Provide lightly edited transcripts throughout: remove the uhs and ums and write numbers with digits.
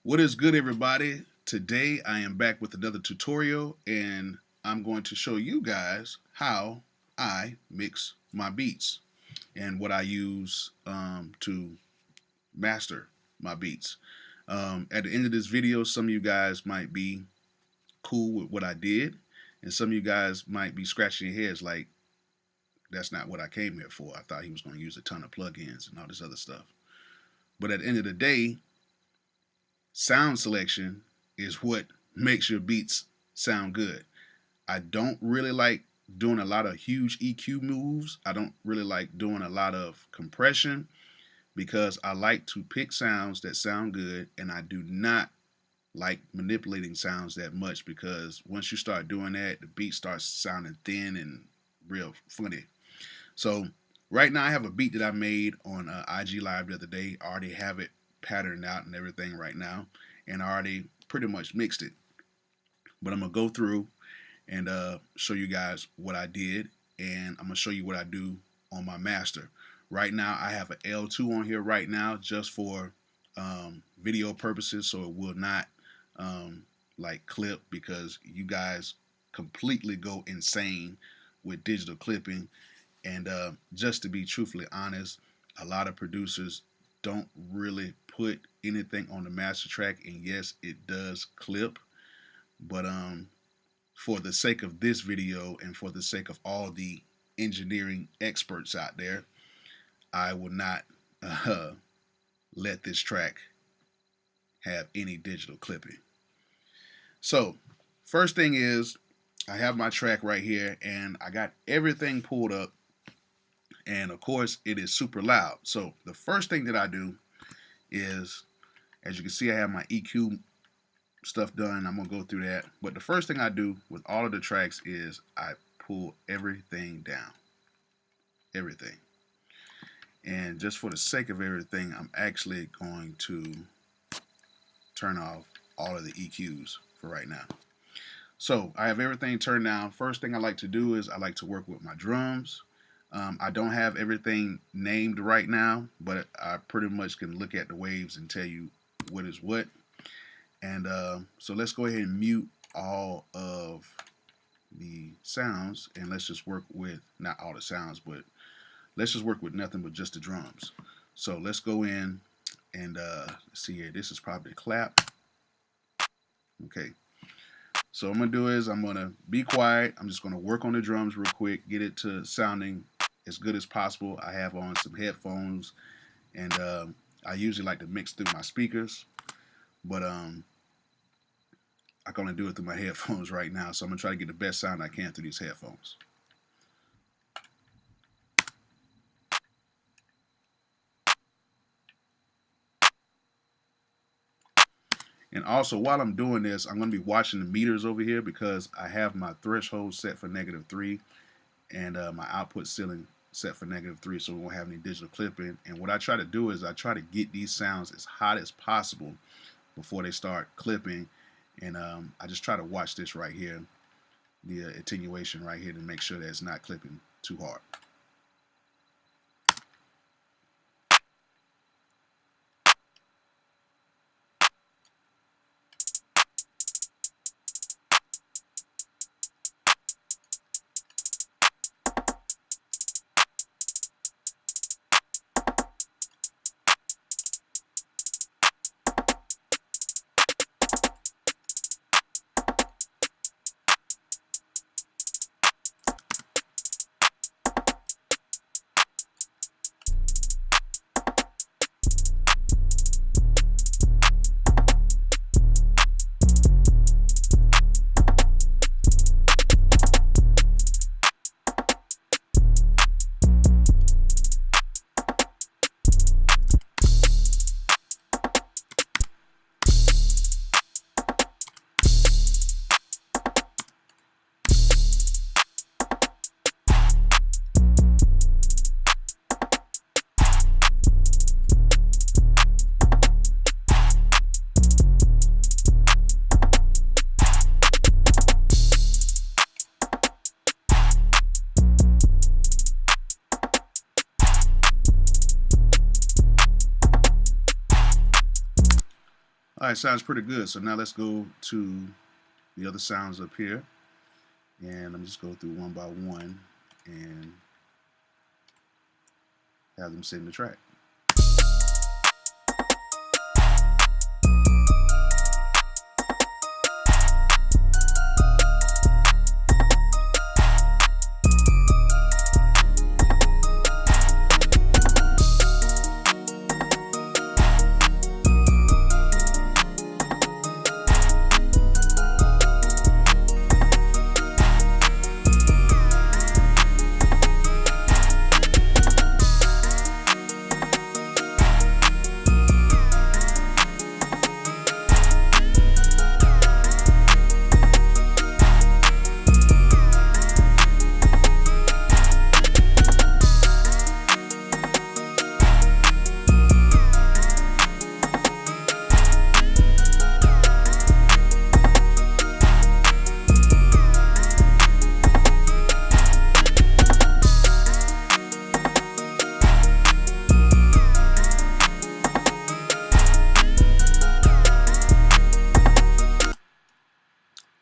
What is good, everybody? Today I am back with another tutorial, and I'm going to show you guys how I mix my beats and what I use to master my beats. At the end of this video, some of you guys might be cool with what I did, and some of you guys might be scratching your heads like, that's not what I came here for. I thought he was going to use a ton of plugins and all this other stuff. But at the end of the day, sound selection is what makes your beats sound good. I don't really like doing a lot of huge EQ moves. I don't really like doing a lot of compression because I like to pick sounds that sound good, and I do not like manipulating sounds that much because once you start doing that, the beat starts sounding thin and real funny. So right now I have a beat that I made on IG Live the other day. I already have it patterned out and everything right now, and I already pretty much mixed it. But I'm gonna go through and show you guys what I did, and I'm gonna show you what I do on my master. Right now I have an L2 on here right now just for video purposes, so it will not like clip, because you guys completely go insane with digital clipping. And just to be truthfully honest, a lot of producers don't really put anything on the master track, and yes, it does clip, but for the sake of this video and for the sake of all the engineering experts out there, I will not let this track have any digital clipping. So first thing is, I have my track right here and I got everything pulled up, and of course it is super loud. So the first thing that I do is, as you can see, I have my EQ stuff done. I'm gonna go through that, but the first thing I do with all of the tracks is I pull everything down, everything. And just for the sake of everything, I'm actually going to turn off all of the EQs for right now. So I have everything turned down. First thing I like to do is I like to work with my drums. I don't have everything named right now, but I pretty much can look at the waves and tell you what is what. And so let's go ahead and mute all of the sounds, and let's just work with, not all the sounds, but let's just work with nothing but just the drums. So let's go in and see here. This is probably a clap. Okay. So what I'm going to do is I'm going to be quiet. I'm just going to work on the drums real quick, get it to sounding as good as possible. I have on some headphones, and I usually like to mix through my speakers, but I can only do it through my headphones right now, so I'm going to try to get the best sound I can through these headphones. And also, while I'm doing this, I'm going to be watching the meters over here because I have my threshold set for -3 and my output ceiling set for -3, so we won't have any digital clipping. And what I try to do is I try to get these sounds as hot as possible before they start clipping. And I just try to watch this right here, the attenuation right here, to make sure that it's not clipping too hard. All right, sounds pretty good. So now let's go to the other sounds up here, and let me just go through one by one and have them sit in the track.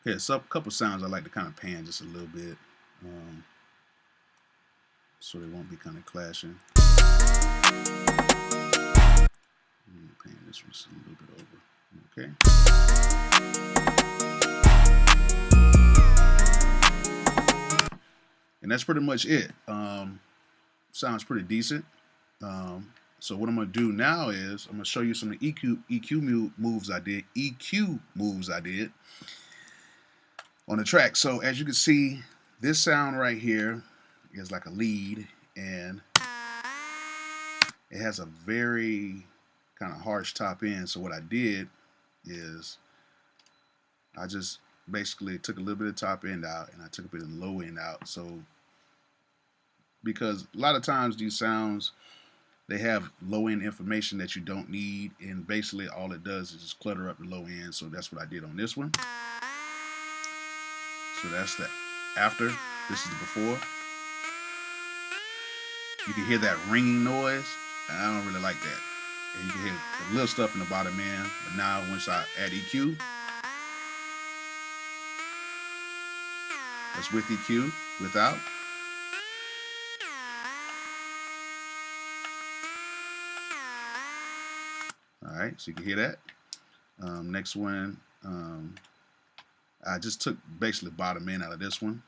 Yeah, so a couple sounds I like to kind of pan just a little bit, so they won't be kind of clashing. Pan this one just a little bit over. Okay. And that's pretty much it. Sounds pretty decent. So what I'm gonna do now is I'm gonna show you some of the EQ moves I did. EQ moves I did on the track. So as you can see, this sound right here is like a lead, and it has a very kind of harsh top end. So what I did is I just basically took a little bit of top end out and I took a bit of the low end out. So because a lot of times these sounds, they have low end information that you don't need, and basically all it does is just clutter up the low end. So that's what I did on this one. So that's the after. This is the before. You can hear that ringing noise. I don't really like that. And you can hear the little stuff in the bottom end. But now once I add EQ, that's with EQ, without. All right, so you can hear that. Next one, I just took basically bottom end out of this one.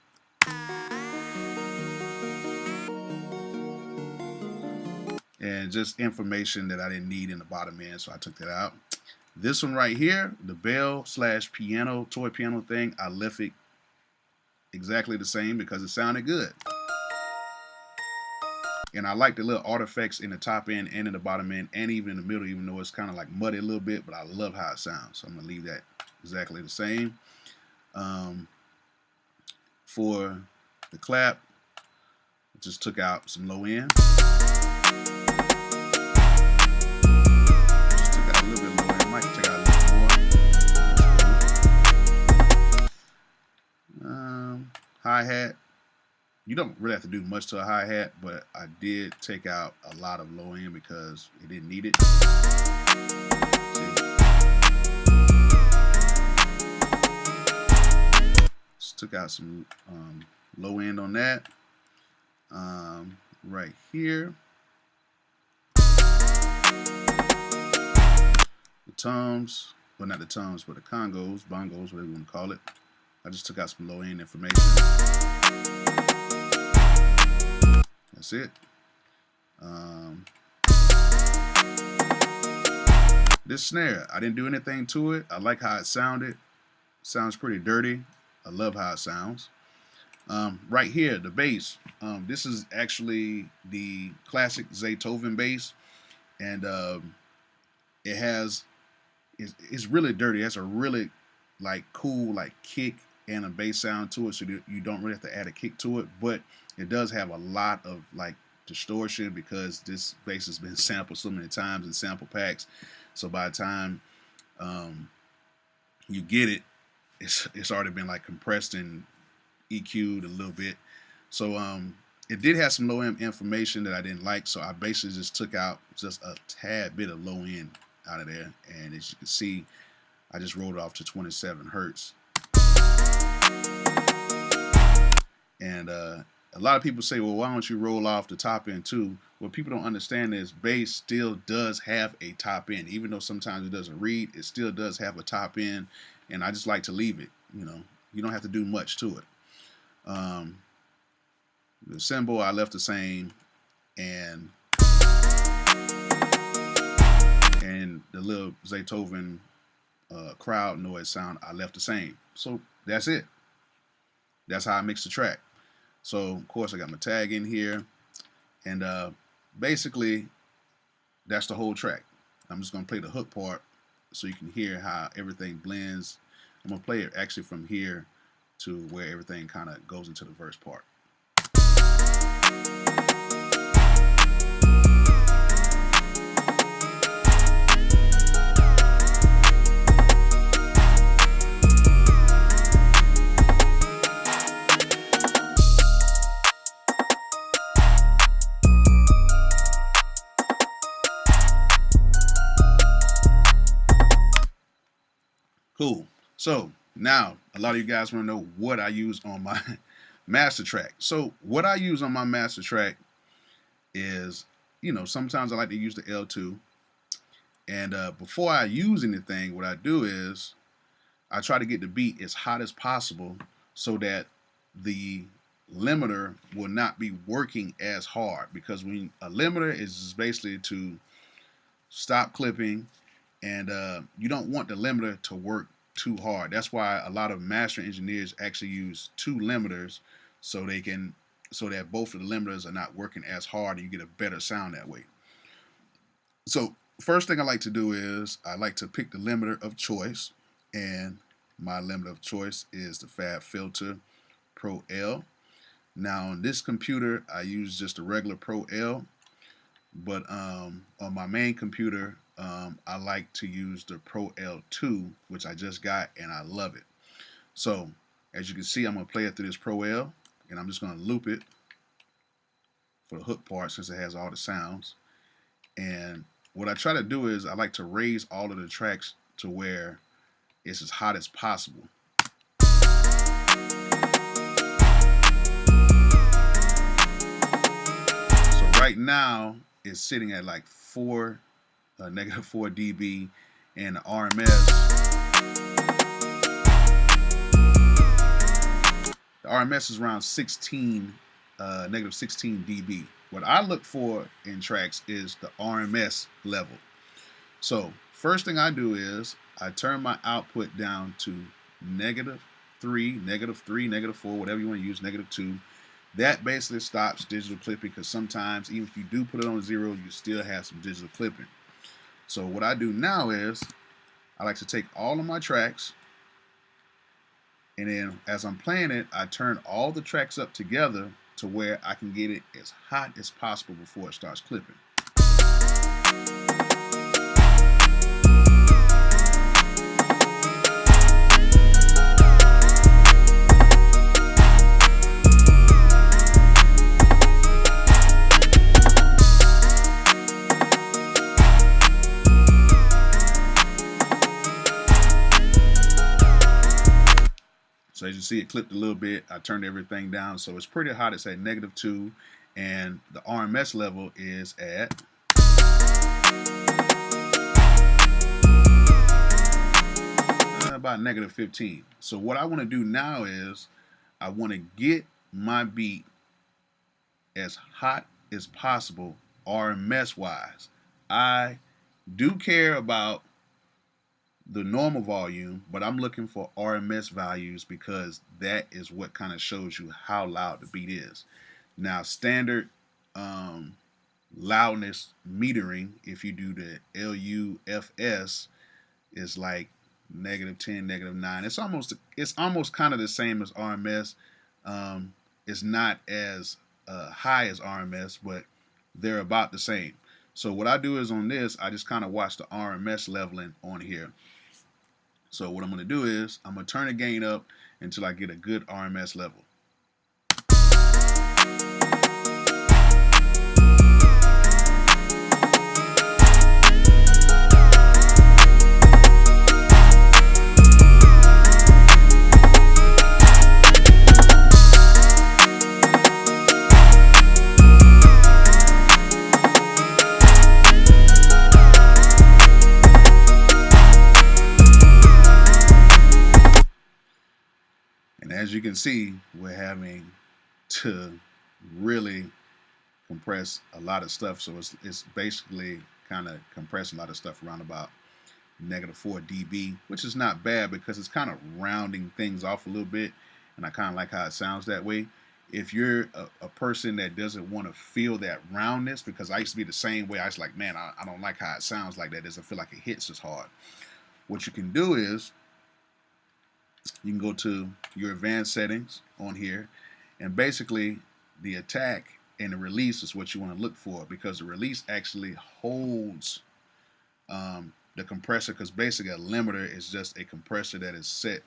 And just information that I didn't need in the bottom end, so I took that out. This one right here, the bell / piano, toy piano thing, I left it exactly the same because it sounded good. And I like the little artifacts in the top end and in the bottom end and even in the middle, even though it's kind of like muddy a little bit, but I love how it sounds. So I'm gonna leave that exactly the same. For the clap, I just took out some low end. Just took out a little bit low end. Might take out a little more. Hi-hat. You don't really have to do much to a hi-hat, but I did take out a lot of low end because it didn't need it. Just took out some low end on that. Right here. The toms, well not the toms, but the congos, bongos, whatever you want to call it. I just took out some low end information. That's it. This snare, I didn't do anything to it. I like how it sounded. Sounds pretty dirty. I love how it sounds. Right here, the bass. This is actually the classic Zaytoven bass, and it's really dirty. It has a really like cool like kick and a bass sound to it, so you don't really have to add a kick to it, but it does have a lot of like distortion because this bass has been sampled so many times in sample packs. So by the time you get it, it's already been like compressed and EQ'd a little bit. So it did have some low end information that I didn't like, so I basically just took out just a tad bit of low end. out of there. And as you can see, I just rolled it off to 27 hertz. And a lot of people say, well, why don't you roll off the top end too? What people don't understand is bass still does have a top end. Even though sometimes it doesn't read, it still does have a top end. And I just like to leave it. You know, you don't have to do much to it. The cymbal I left the same, and the little Beethoven crowd noise sound I left the same. So that's it. That's how I mix the track. So of course I got my tag in here, and basically that's the whole track. I'm just gonna play the hook part so you can hear how everything blends. I'm gonna play it actually from here to where everything kind of goes into the verse part. Cool. So now a lot of you guys want to know what I use on my master track. So what I use on my master track is, you know, sometimes I like to use the L2. And before I use anything, what I do is I try to get the beat as hot as possible so that the limiter will not be working as hard. Because when a limiter is basically to stop clipping, and you don't want the limiter to work too hard. That's why a lot of master engineers actually use two limiters so that both of the limiters are not working as hard and you get a better sound that way. So first thing I like to do is I like to pick the limiter of choice, and my limiter of choice is the Fab Filter Pro L. Now on this computer I use just a regular Pro L, but on my main computer I like to use the Pro L2, which I just got, and I love it. So as you can see, I'm going to play it through this Pro L, and I'm just going to loop it for the hook part since it has all the sounds. And what I try to do is I like to raise all of the tracks to where it's as hot as possible. So right now it's sitting at like negative 4 dB, and the RMS is around 16, negative 16 dB. What I look for in tracks is the RMS level. So first thing I do is I turn my output down to -3, -3, -4, whatever you want to use, -2. That basically stops digital clipping, because sometimes even if you do put it on 0, you still have some digital clipping. So what I do now is I like to take all of my tracks, and then as I'm playing it, I turn all the tracks up together to where I can get it as hot as possible before it starts clipping. So as you see, it clipped a little bit. I turned everything down, so it's pretty hot. It's at -2, and the RMS level is at about -15. So what I want to do now is I want to get my beat as hot as possible RMS wise. I do care about the normal volume, but I'm looking for RMS values because that is what kind of shows you how loud the beat is. Now standard loudness metering, if you do the LUFS, is like -10, -9. It's almost kind of the same as RMS. It's not as high as RMS, but they're about the same. So what I do is on this, I just kind of watch the RMS leveling on here. So what I'm going to do is I'm going to turn the gain up until I get a good RMS level. you can see, we're having to really compress a lot of stuff. So it's basically kind of compressing a lot of stuff around about -4 dB, which is not bad because it's kind of rounding things off a little bit, and I kind of like how it sounds that way. If you're a person that doesn't want to feel that roundness, because I used to be the same way, I was like, man, I don't like how it sounds like that. It doesn't feel like it hits as hard. What you can do is you can go to your advanced settings on here, and basically the attack and the release is what you want to look for, because the release actually holds the compressor, because basically a limiter is just a compressor that is set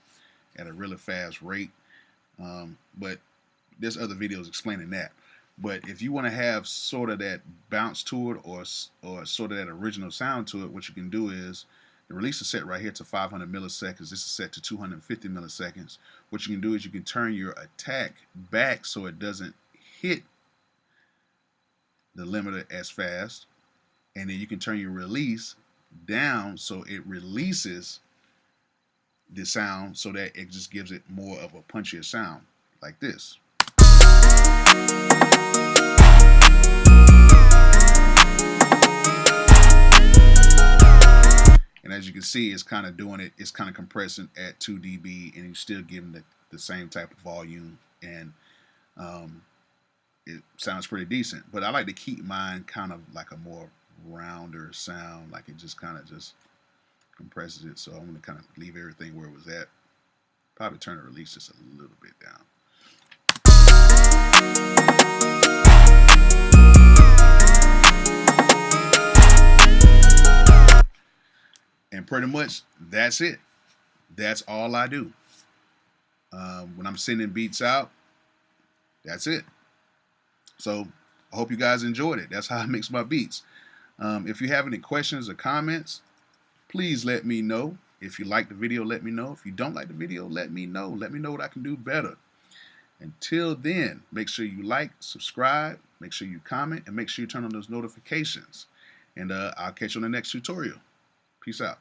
at a really fast rate. But there's other videos explaining that. But if you want to have sort of that bounce to it, or sort of that original sound to it, what you can do is the release is set right here to 500 milliseconds. This is set to 250 milliseconds. What you can do is you can turn your attack back so it doesn't hit the limiter as fast, and then you can turn your release down so it releases the sound so that it just gives it more of a punchier sound, like this. And as you can see, it's kind of doing it, it's kind of compressing at 2 dB, and you're still giving the same type of volume, and it sounds pretty decent. But I like to keep mine kind of like a more rounder sound, like it just kind of just compresses it. So I'm going to kind of leave everything where it was at. Probably turn the release just a little bit down. And pretty much that's it. That's all I do. When I'm sending beats out, that's it. So I hope you guys enjoyed it. That's how I mix my beats. If you have any questions or comments, please let me know. If you like the video, let me know. If you don't like the video, let me know. Let me know what I can do better. Until then, make sure you like, subscribe, make sure you comment, and make sure you turn on those notifications. And I'll catch you on the next tutorial. Peace out.